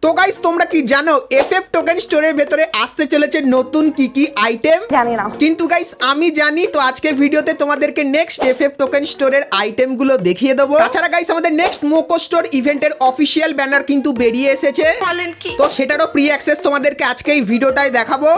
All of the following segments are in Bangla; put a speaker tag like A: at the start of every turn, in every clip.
A: তো গাইস তোমরা কি জানো এফএফ টোকেন স্টোরের ভেতরে আসতে চলেছে নতুন কি কি আইটেম?
B: জানি না,
A: কিন্তু গাইস আমি জানি। তো আজকে ভিডিওতে তোমাদেরকে নেক্সট এফএফ টোকেন স্টোরের আইটেম গুলো দেখিয়ে দেবো। তাছাড়া গাইস আমাদের নেক্সট মোকো স্টোর ইভেন্টের অফিসিয়াল ব্যানার কিন্তু বেরিয়ে এসেছে, তো সেটারও প্রি অ্যাক্সেস তোমাদেরকে আজকে এই ভিডিওটাই দেখাবো।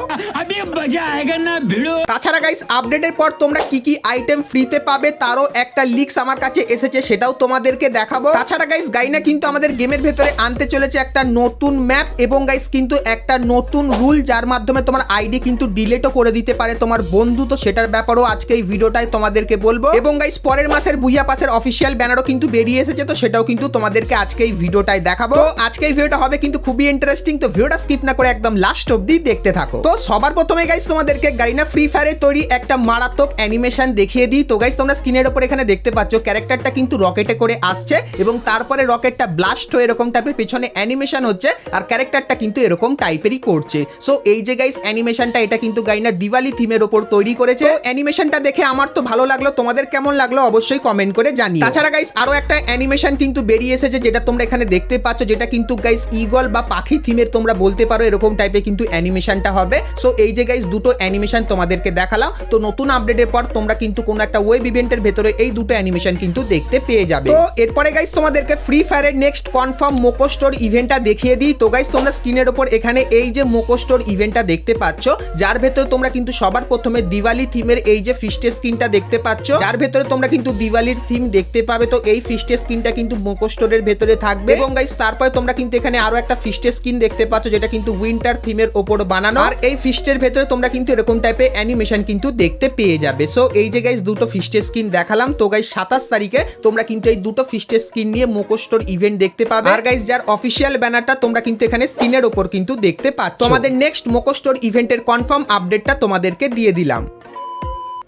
A: তাছাড়া গাইস আপডেটের পর তোমরা কি কি আইটেম ফ্রিতে পাবে তারও একটা লিক্স আমার কাছে এসেছে, সেটাও তোমাদেরকে দেখাবো। তাছাড়া গাইস গাইনা কিন্তু আমাদের গেমের ভেতরে আনতে চলেছে একটা নতুন ম্যাপ এবং গাইস কিন্তু একটা নতুন রুল, যার মাধ্যমে তোমার আইডি কিন্তু ডিলিটও করে দিতে পারে তোমার বন্ধু। তো সেটার ব্যাপারেও আজকে এই ভিডিওটাই তোমাদেরকে বলবো। এবং গাইস পরের মাসের বুইয়া পাসের অফিসিয়াল ব্যানারও কিন্তু বেরিয়ে এসেছে, তো সেটাও কিন্তু তোমাদেরকে আজকে এই ভিডিওটাই দেখাবো। তো আজকে এই ভিডিওটা হবে কিন্তু খুবই ইন্টারেস্টিং, তো ভিডিওটা স্কিপ না করে একদম লাস্ট অবধি দেখতে থাকো। তো সবার প্রথমে গাইস তোমাদেরকে গাইনা ফ্রি ফায়ারে তৈরি একটা মারাত্মক অ্যানিমেশন দেখিয়ে দিই। তো গাইস তোমরা স্ক্রিনের উপর এখানে দেখতে পাচ্ছ ক্যারেক্টারটা কিন্তু রকেটে করে আসছে এবং তারপরে রকেটটা ব্লাস্ট হয়ে এরকম টাইপের পেছনে অ্যানিমেশন হচ্ছে আর ক্যারেক্টারটা কিন্তু এরকম টাইপেরই করছে। সো এই যে গাইস অ্যানিমেশনটা এটা কিন্তু গাইনা দিওয়ালি থিমের উপর তৈরি করেছে। অ্যানিমেশনটা দেখে আমার তো ভালো লাগলো, তোমাদের কেমন লাগলো অবশ্যই কমেন্ট করে জানিও। তাছাড়া গাইস আরো একটা অ্যানিমেশন কিন্তু বেরিয়ে এসেছে যেটা তোমরা এখানে দেখতে পাচ্ছ, যেটা কিন্তু গাইস ঈগল বা পাখি থিমের তোমরা বলতে পারো, এরকম টাইপের কিন্তু অ্যানিমেশনটা হবে। সো এই যে গাইস দুটো অ্যানিমেশন তোমাদেরকে দেখালাম। তো নতুন আপডেটের পর তোমরা কিন্তু কোনো একটা ওয়েব ইভেন্টের ভেতরে এই দুটো অ্যানিমেশন কিন্তু দেখতে পেয়ে যাবে। তো এরপরে গাইস তোমাদেরকে ফ্রি ফায়ারের নেক্সট কনফার্ম মোকো স্টোর ইভেন্টটা দেখিয়ে দিই। তো গাইস তোমরা স্ক্রিনের উপর এখানে এই যে মোকো স্টোর ইভেন্টটা দেখতে পাচ্ছ, যার ভেতরে তোমরা কিন্তু সবার প্রথমে দিওয়ালি থিমের এই যে ফিস্টের স্কিনটা দেখতে পাচ্ছ, যার ভেতরে তোমরা কিন্তু দিওয়ালির থিম দেখতে পাবে। তো এই ফিস্টের স্কিনটা কিন্তু মোকো স্টোরের ভেতরে থাকবে এবং গাইস তারপরে তোমরা কিন্তু এখানে আরো একটা ফিস্টের স্কিন দেখতে পাচ্ছ যেটা কিন্তু উইন্টার থিমের উপর বানানো, আর এই ফিস্টের ভেতরে তোমরা কিন্তু এরকম টাইপের অ্যানিমেশন কিন্তু দেখতে পেয়ে যাবে। সো এই যে গাইস দুটো ফিস্টের স্কিন দেখালাম। তো গাইস 27 তারিখে তোমরা কিন্তু এই দুটো ফিস্টের স্কিন নিয়ে মোকো স্টোর ইভেন্ট দেখতে পাবে। আর গাইস যার অফিসিয়াল ব্যানারটা তোমরা কিন্তু এখানে স্ক্রিনের উপর কিন্তু দেখতে পাচ্ছ। তোমাদের নেক্সট মোকো স্টোর ইভেন্টের কনফার্ম আপডেটটা তোমাদেরকে দিয়ে দিলাম।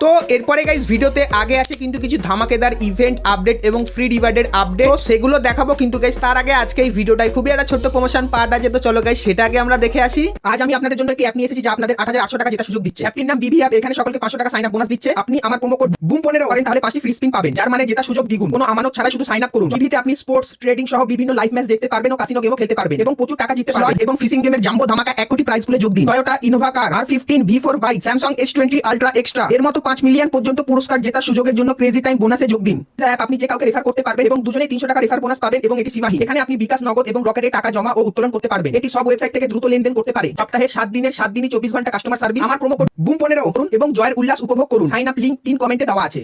A: তো এরপরে গাইস ভিডিওতে আগে আছে কিন্তু কিছু ধামাকেদার ইভেন্ট আপডেট এবং ফ্রি রিওয়ার্ডের আপডেট, তো সেগুলো দেখাবো। কিন্তু গাইস তার আগে আজকে এই ভিডিওটাই খুবই একটা ছোট্ট প্রমোশন পার্ট আছে, তো চলো গাইস সেটা আগে আমরা দেখে আসি। আজ আমি আপনাদের জন্য একটি অ্যাপ নিয়ে এসেছি যা আপনাদের 8800 টাকা জেতার সুযোগ দিচ্ছে। অ্যাপটির নাম বিবি অ্যাপ। এখানে সকলকে 500 টাকা সাইন আপ বোনাস দিচ্ছে। আপনি আমার প্রোমো কোড বুম15 করেন তাহলে 5টি ফ্রি স্পিন পাবেন, যার মানে জেতার সুযোগ দ্বিগুণ। কোনো আমানত ছাড়াই শুধু সাইন আপ করুন। বিবিতে আপনি স্পোর্টস, ট্রেডিং সহ বিভিন্ন লাইভ ম্যাচ দেখতে পারবেন ও কাসিনো গেমও খেলতে পারবেন এবং প্রচুর টাকা জিততে পারবেন। এবং ফিশিং গেমের জাম্বো ধামাকা 1 কোটি প্রাইজ পুলে যোগ দিন। টয়োটা ইনোভা কার, R15 V4 bike, Samsung S20 ultra extra এর মতো 5 মিলিয়ন পর্যন্ত পুরস্কার জেতার সুযোগের জন্য ক্রেজি টাইম বোনাসে যোগ দিন। অ্যাপ আপনি যে কাউকে রেফার করতে পারবেন এবং দুজনেই 300 টাকা রেফার বোনাস পাবেন এবং এটি সীমাহীন। এখানে আপনি বিকাশ, নগদ এবং রকেটে টাকা জমা ও উত্তোলন করতে পারবেন। এটি সব ওয়েবসাইট থেকে দ্রুত লেনদেন করতে পারে। সপ্তাহে 7 দিনের 7 দিনই 24 ঘন্টা কাস্টমার সার্ভিস। আমার প্রোমো কোড বুম15 করুন এবং জয়ের উল্লাস উপভোগ করুন। সাইন আপ লিংক 3 কমেন্টে দেওয়া আছে।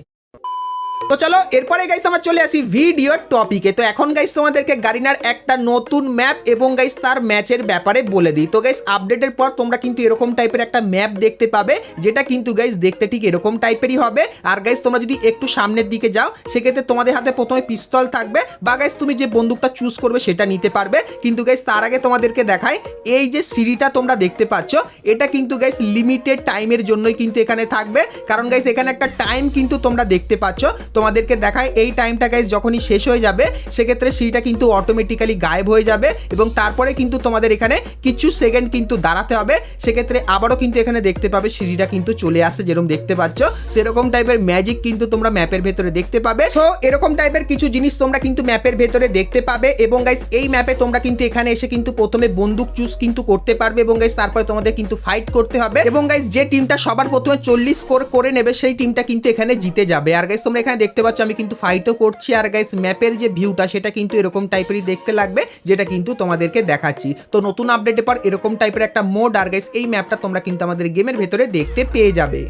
A: তো চলো এরপরে গাইস আমরা চলে আসি ভিডিওর টপিকে। তো এখন গাইস তোমাদেরকে গারিনার একটা নতুন ম্যাপ এবং গাইস তার ম্যাচের ব্যাপারে বলে দিই। তো গাইস আপডেটের পর তোমরা কিন্তু এরকম টাইপের একটা ম্যাপ দেখতে পাবে, যেটা কিন্তু গাইস দেখতে ঠিক এরকম টাইপেরই হবে। আর গাইস তোমরা যদি একটু সামনের দিকে যাও সেক্ষেত্রে তোমাদের হাতে প্রথমে পিস্তল থাকবে, বা গাইস তুমি যে বন্দুকটা চুজ করবে সেটা নিতে পারবে। কিন্তু গাইস তার আগে তোমাদেরকে দেখাই এই যে সিঁড়িটা তোমরা দেখতে পাচ্ছ, এটা কিন্তু গাইস লিমিটেড টাইমের জন্যই কিন্তু এখানে থাকবে। কারণ গাইস এখানে একটা টাইম কিন্তু তোমরা দেখতে পাচ্ছ, তোমাদেরকে দেখায় এই টাইমটা গাইস যখনই শেষ হয়ে যাবে সেক্ষেত্রে সিঁড়িটা কিন্তু অটোমেটিক্যালি গায়েব হয়ে যাবে এবং তারপরে কিন্তু তোমাদের এখানে কিছু সেকেন্ড কিন্তু দাঁড়াতে হবে। সেক্ষেত্রে আবারও কিন্তু এখানে দেখতে পাবে সিঁড়িটা কিন্তু চলে আসে, যেরকম দেখতে পাচ্ছ সেরকম টাইপের ম্যাজিক কিন্তু তোমরা ম্যাপের ভেতরে দেখতে পাবে। সো এরকম টাইপের কিছু জিনিস তোমরা কিন্তু ম্যাপের ভেতরে দেখতে পাবে এবং গাইস এই ম্যাপে তোমরা কিন্তু এখানে এসে কিন্তু প্রথমে বন্দুক চুজ কিন্তু করতে পারবে এবং গাইস তারপরে তোমাদের কিন্তু ফাইট করতে হবে এবং গাইস যে টিমটা সবার প্রথমে 40 স্কোর করে নেবে সেই টিমটা কিন্তু এখানে জিতে যাবে। আর গাইস তোমরা এখানে দেখতে পাচ্ছ আমি কিন্তু ফাইটও করছি। আর গাইস ম্যাপের যে ভিউটা সেটা কিন্তু এরকম টাইপেরই দেখতে লাগবে, যেটা কিন্তু তোমাদেরকে দেখাচ্ছি। তো নতুন আপডেটের পর এরকম টাইপের একটা মোড আর গাইস এই ম্যাপটা তোমরা কিন্তু আমাদের গেমের ভেতরে দেখতে পেয়ে যাবে।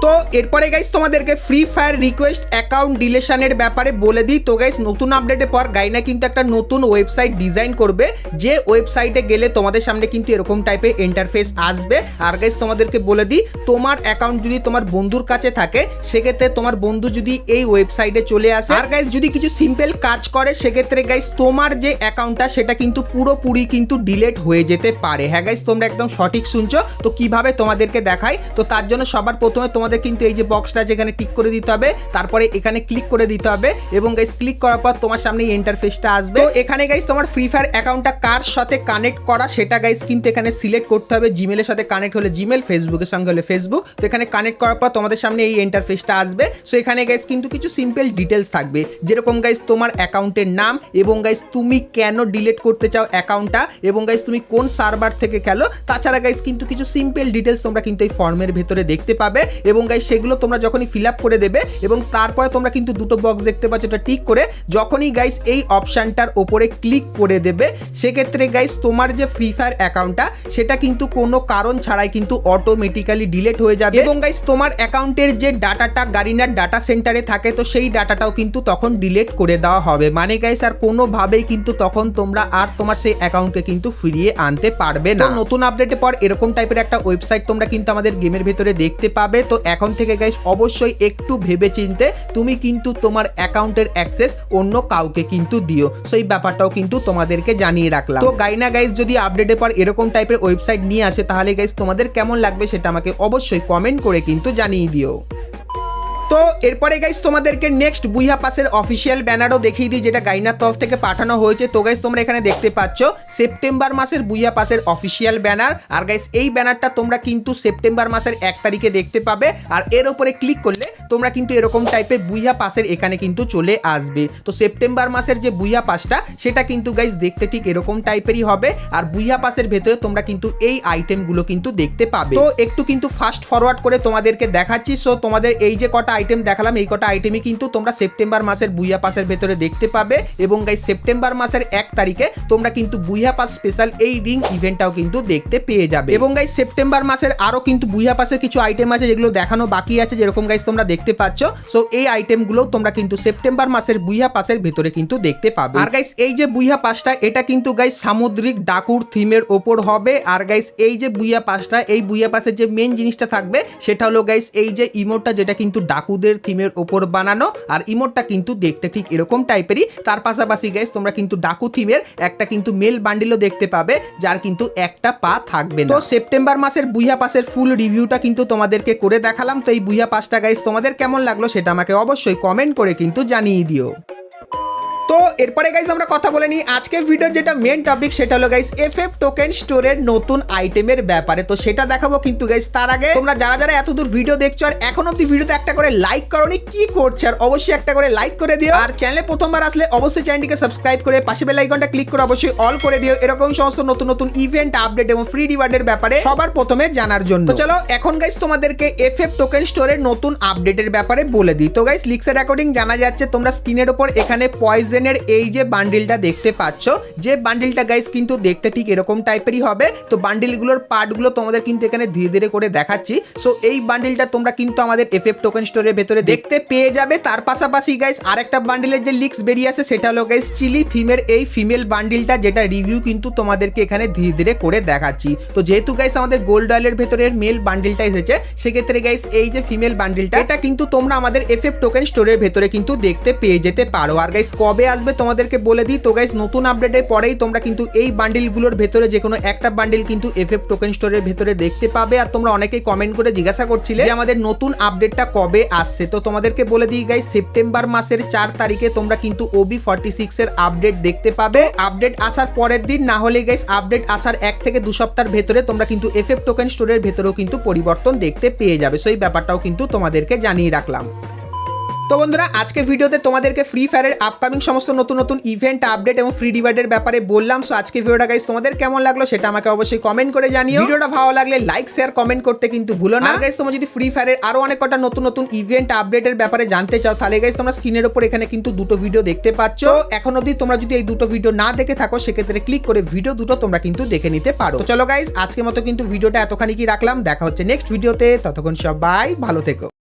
A: তো এরপরে গাইস তোমাদেরকে ফ্রি ফায়ার রিকোয়েস্ট অ্যাকাউন্ট ডিলেশনের ব্যাপারে বলে দিই। তো গাইস নতুন আপডেটের পর গাইনা কিন্তু একটা নতুন ওয়েবসাইট ডিজাইন করবে, যে ওয়েবসাইটে গেলে তোমাদের সামনে কিন্তু এরকম টাইপের ইন্টারফেস আসবে। আর গাইস তোমাদেরকে বলে দিই তোমার অ্যাকাউন্ট যদি তোমার বন্ধুর কাছে থাকে সেক্ষেত্রে তোমার বন্ধু যদি এই ওয়েবসাইটে চলে আসে আর গাইস যদি কিছু সিম্পল কাজ করে সেক্ষেত্রে গাইস তোমার যে অ্যাকাউন্টটা সেটা কিন্তু পুরোপুরি কিন্তু ডিলিট হয়ে যেতে পারে। হ্যাঁ গাইস তোমরা একদম সঠিক শুনছো। তো কিভাবে তোমাদেরকে দেখাই, তো তার জন্য সবার প্রথমে তোমাদের তোমাদের কিন্তু এই যে বক্সটা আছে এখানে টিক করে দিতে হবে, তারপরে এখানে ক্লিক করে দিতে হবে এবং গাইস ক্লিক করার পর তোমার সামনে এই ইন্টারফেসটা আসবে। তো এখানে গাইস তোমার ফ্রি ফায়ার অ্যাকাউন্টটা কার সাথে কানেক্ট করা সেটা গাইস কিন্তু এখানে সিলেক্ট করতে হবে। জিমেলের সাথে কানেক্ট হলে জিমেল, ফেসবুকের সঙ্গে হলে ফেসবুক। তো এখানে কানেক্ট করার পর তোমাদের সামনে এই ইন্টারফেসটা আসবে। সো এখানে গাইস কিন্তু কিছু সিম্পল ডিটেলস থাকবে, যেরকম গাইস তোমার অ্যাকাউন্টের নাম এবং গাইস তুমি কেন ডিলিট করতে চাও অ্যাকাউন্টটা এবং গাইস তুমি কোন সার্ভার থেকে খেলো। তাছাড়া গাইস কিন্তু কিছু সিম্পল ডিটেলস তোমরা কিন্তু এই ফর্মের ভেতরে দেখতে পাবে এবং গাইস সেগুলো তোমরা যখনই ফিল আপ করে দেবে এবং তারপরে তোমরা কিন্তু দুটো বক্স দেখতে পাচ্ছ, এটা টিক করে যখনই গাইস এই অপশনটার ওপরে ক্লিক করে দেবে সেক্ষেত্রে গাইস তোমার যে ফ্রি ফায়ার অ্যাকাউন্টটা সেটা কিন্তু কোনো কারণ ছাড়াই কিন্তু অটোমেটিক্যালি ডিলিট হয়ে যাবে এবং গাইস তোমার অ্যাকাউন্টের যে ডাটাটা গারিনার ডাটা সেন্টারে থাকে তো সেই ডাটাটাও কিন্তু তখন ডিলিট করে দেওয়া হবে। মানে গাইস আর কোনোভাবেই কিন্তু তখন তোমরা আর তোমার সেই অ্যাকাউন্টকে কিন্তু ফিরিয়ে আনতে পারবে না। নতুন আপডেটের পর এরকম টাইপের একটা ওয়েবসাইট তোমরা কিন্তু আমাদের গেমের ভেতরে দেখতে পাবে। তো এখন থেকে গাইস অবশ্যই একটু ভেবেচিন্তে তুমি কিন্তু তোমার অ্যাকাউন্টের অ্যাক্সেস অন্য কাউকে কিন্তু দিও। সো এই ব্যাপারটাও কিন্তু তোমাদেরকে জানিয়ে রাখলাম। তো গাইনা গাইস যদি আপডেটের পর এরকম টাইপের ওয়েবসাইট নিয়ে আসে তাহলে গাইস তোমাদের কেমন লাগবে সেটা আমাকে অবশ্যই কমেন্ট করে কিন্তু জানিয়ে দিও। তো এরপরে গাইস তোমাদেরকে নেক্সট বুইয়া পাসের অফিসিয়াল ব্যানারও দেখিয়ে দিই, যেটা গাইনার তরফ থেকে পাঠানো হয়েছে। তো গাইস তোমরা এখানে দেখতে পাচ্ছ সেপ্টেম্বর মাসের বুইয়া পাসের অফিসিয়াল ব্যানার। আর গাইস এই ব্যানারটা তোমরা কিন্তু সেপ্টেম্বর মাসের 1 তারিখে দেখতে পাবে। আর এর উপরে ক্লিক করলে তোমরা কিন্তু এরকম টাইপের বুইয়া পাসের এখানে কিন্তু চলে আসবে। তো সেপ্টেম্বর মাসের যে বুইয়া পাসটা সেটা কিন্তু গাইস দেখতে ঠিক এরকম টাইপেরই হবে। আর বুইয়া পাসের ভেতরে তোমরা কিন্তু এই আইটেমগুলো কিন্তু দেখতে পাবে। তো একটু কিন্তু ফাস্ট ফরওয়ার্ড করে তোমাদেরকে দেখাচ্ছি। সো তোমাদের এই যে কটা আইটেম দেখালাম এই কটা আইটেমই কিন্তু তোমরা সেপ্টেম্বর মাসের বুইয়া পাসের ভেতরে দেখতে পাবে এবং গাইস সেপ্টেম্বর মাসের 1 তারিখে তোমরা কিন্তু বুইয়া পাস স্পেশাল এই রিং ইভেন্টটাও কিন্তু দেখতে পেয়ে যাবে। এবং গাইস সেপ্টেম্বর মাসের আরো কিন্তু বুইয়া পাসের কিছু আইটেম আছে যেগুলো দেখানো বাকি আছে, যেরকম গাইস তোমরা দেখতে পাচ্ছ। সো এই আইটেমগুলো তোমরা কিন্তু সেপ্টেম্বর মাসের বুইয়া পাসের ভেতরে কিন্তু দেখতে পাবে। আর গাইস এই যে বুইয়া পাসটা এটা কিন্তু গাইস সামুদ্রিক ডাকুর থিমের ওপর হবে। আর গাইস এই যে বুইয়া পাসটা এই বুইয়া পাসের যে মেইন জিনিসটা থাকবে সেটা হলো গাইস এই যে ইমোটটা, যেটা কিন্তু ডাকুদের থিমের ওপর বানানো। আর ইমোটটা কিন্তু দেখতে ঠিক এরকম টাইপেরই। তার পাশাপাশি গাইস তোমরা কিন্তু ডাকু থিমের একটা কিন্তু মেল বান্ডিলও দেখতে পাবে যার কিন্তু একটা পা থাকবে না। তো সেপ্টেম্বর মাসের বুইয়া পাসের ফুল রিভিউটা কিন্তু তোমাদেরকে করে দেখালাম। তো এই বুইয়া পাসটা গাইস তোমাদের কেমন লাগলো সেটা আমাকে অবশ্যই কমেন্ট করে কিন্তু জানিয়ে দিও। তো এরপরে গাইস আমরা কথা বলে নিই আজকে ভিডিও যেটা মেন টপিক সেটা হলো গাইস এফএফ টোকেন স্টোরের নতুন আইটেমের ব্যাপারে। তো সেটা দেখাবো, কিন্তু গাইস তার আগে তোমরা যারা যারা এতদূর ভিডিও দেখছো আর এখন অব্দি ভিডিওতে একটা করে লাইক করোনি কি করছো, আর অবশ্যই একটা করে লাইক করে দিও। আর চ্যানেলে প্রথমবার আসলে অবশ্যই চ্যানেলটিকে সাবস্ক্রাইব করে পাশে বেল আইকনটা ক্লিক করে অবশ্যই অল করে দিও এরকম সমস্ত নতুন নতুন ইভেন্ট আপডেট এবং ফ্রি রিওয়ার্ডের ব্যাপারে সবার প্রথমে জানার জন্য। তো চলো এখন গাইস তোমাদেরকে এফএফ টোকেন স্টোরের নতুন আপডেটের ব্যাপারে বলে দিই। তো গাইস লিক্সের অ্যাকর্ডিং জানা যাচ্ছে তোমরা স্ক্রিনের উপর এখানে পয়জনের এই যে বান্ডিলটা দেখতে পাচ্ছ, যে বান্ডিলটা গাইস কিন্তু দেখতে ঠিক এরকম টাইপেরই হবে। তো বান্ডিলগুলোর পার্টগুলো তোমাদের কিন্তু এখানে ধীরে ধীরে করে দেখাচ্ছি। সো এই বান্ডিলটা তোমরা কিন্তু আমাদের এফএফ টোকেন স্টোরের ভেতরে দেখতে পেয়ে যাবে। তার পাশাপাশি গাইস আরেকটা বান্ডিলের যে লিক্স বেরিয়ে আসে সেটা হলো গাইস চিলি থিমের এই ফিমেল বান্ডিলটা, যেটা রিভিউ কিন্তু তোমাদেরকে এখানে ধীরে ধীরে করে দেখাচ্ছি। তো যেহেতু গাইস আমাদের গোল্ড অয়েলের ভেতরের মেল বান্ডিলটা এসেছে সেক্ষেত্রে গাইস এই যে ফিমেল বান্ডিলটা এটা কিন্তু তোমরা আমাদের এফএফ টোকেন স্টোরের ভেতরে কিন্তু দেখতে পেয়ে যেতে পারো। আর গাইস কবে আসবে তোমাদেরকে বলে দিই। তো গাইস নতুন আপডেটের পরেই তোমরা কিন্তু এই বান্ডিলগুলোর ভেতরে যে কোনো একটা বান্ডিল কিন্তু এফএফ টোকেন স্টোরের ভেতরে দেখতে পাবে। আর তোমরা অনেকেই কমেন্ট করে জিজ্ঞাসা করছিলে যে আমাদের নতুন আপডেটটা কবে আসছে। তো তোমাদেরকে বলে দিই গাইস সেপ্টেম্বর মাসের 4 তারিখে তোমরা কিন্তু OB46 এর আপডেট দেখতে পাবে। আপডেট আসার পরের দিন না হলে গাইস আপডেট আসার 1 থেকে 2 সপ্তাহের ভেতরে তোমরা কিন্তু এফএফ টোকেন স্টোরের ভেতরেও কিন্তু পরিবর্তন দেখতে পেয়ে যাবে। সো এই ব্যাপারটাও কিন্তু তোমাদেরকে জানিয়ে রাখলাম। তো বন্ধুরা আজকে ভিডিওতে তোমাদেরকে ফ্রি ফায়ারের আপকামিং সমস্ত নতুন নতুন ইভেন্ট আপডেট এবং ফ্রি রিওয়ার্ডের ব্যাপারে বললাম। সো আজকে ভিডিওটা গাইস তোমাদের কেমন লাগলো সেটা আমাকে অবশ্যই কমেন্ট করে জানিও। ভিডিওটা ভালো লাগলে লাইক শেয়ার কমেন্ট করতে কিন্তু ভুলো না। গাইস তোমরা যদি ফ্রি ফায়ারের আরো অনেক কটা নতুন নতুন ইভেন্ট আপডেটের ব্যাপারে জানতে চাও তাহলে গাইস তোমরা স্ক্রিনের উপর এখানে কিন্তু দুটো ভিডিও দেখতে পাচ্ছ। এখন অবধি তোমরা যদি এই দুটো ভিডিও না দেখে থাকো সেক্ষেত্রে ক্লিক করে ভিডিও দুটো তোমরা কিন্তু দেখে নিতে পারো। তো চলো গাইস আজকের মতো কিন্তু ভিডিওটা এতখানি কি রাখলাম, দেখা হচ্ছে নেক্সট ভিডিওতে। ততক্ষণ সবাই ভালো থেকো।